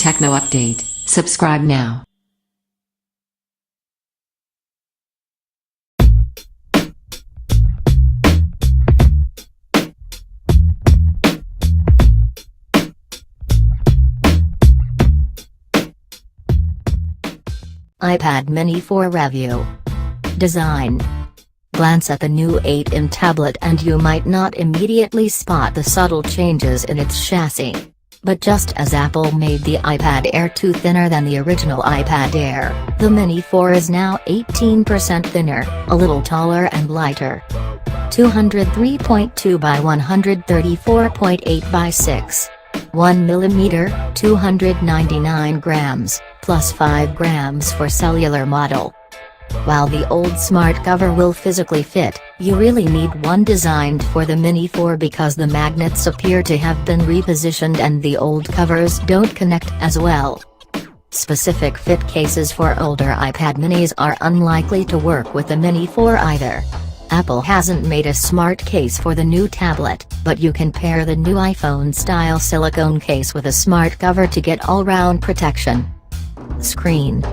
Techno update. Subscribe now. iPad Mini 4 Review. Design. Glance at the new 8-inch tablet and you might not immediately spot the subtle changes in its chassis. But just as Apple made the iPad Air 2 thinner than the original iPad Air, the Mini 4 is now 18% thinner, a little taller and lighter. 203.2 by 134.8 by 6. 1 mm, 299 grams, plus 5 grams for cellular model. While the old smart cover will physically fit, you really need one designed for the Mini 4 because the magnets appear to have been repositioned and the old covers don't connect as well. Specific fit cases for older iPad minis are unlikely to work with the Mini 4 either. Apple hasn't made a smart case for the new tablet, but you can pair the new iPhone-style silicone case with a smart cover to get all-round protection. Screen.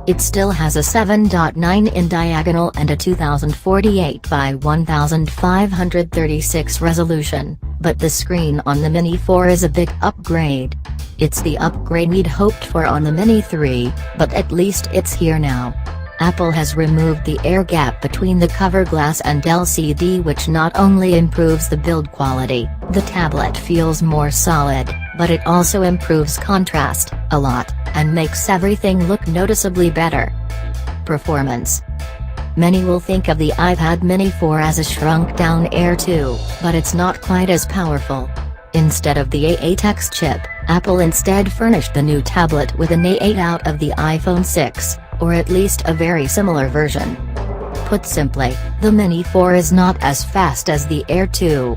It still has a 7.9 in diagonal and a 2048 by 1536 resolution, but the screen on the Mini 4 is a big upgrade. It's the upgrade we'd hoped for on the Mini 3, but at least it's here now. Apple has removed the air gap between the cover glass and LCD, which not only improves the build quality, the tablet feels more solid, but it also improves contrast a lot, and makes everything look noticeably better. Performance. Many will think of the iPad Mini 4 as a shrunk-down Air 2, but it's not quite as powerful. Instead of the A8X chip, Apple instead furnished the new tablet with an A8 out of the iPhone 6, or at least a very similar version. Put simply, the Mini 4 is not as fast as the Air 2.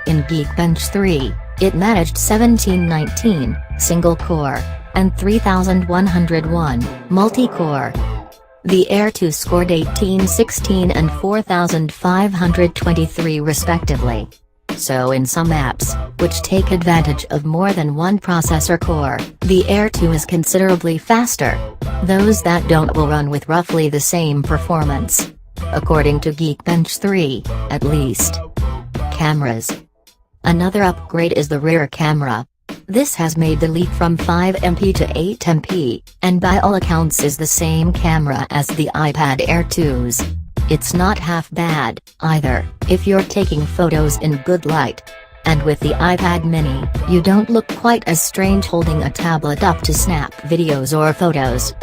In Geekbench 3, it managed 1719, single-core, and 3101, multi-core. The Air 2 scored 1816 and 4523 respectively. So in some apps, which take advantage of more than one processor core, the Air 2 is considerably faster. Those that don't will run with roughly the same performance. According to Geekbench 3, at least. Cameras. Another upgrade is the rear camera. This has made the leap from 5MP to 8MP, and by all accounts is the same camera as the iPad Air 2's. It's not half bad, either, if you're taking photos in good light. And with the iPad Mini, you don't look quite as strange holding a tablet up to snap videos or photos.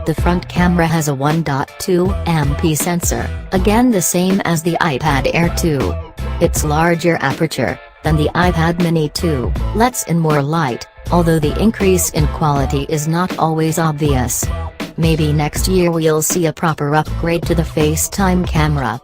The front camera has a 1.2MP sensor, again the same as the iPad Air 2. Its larger aperture than the iPad Mini 2 lets in more light, although the increase in quality is not always obvious. Maybe next year we'll see a proper upgrade to the FaceTime camera.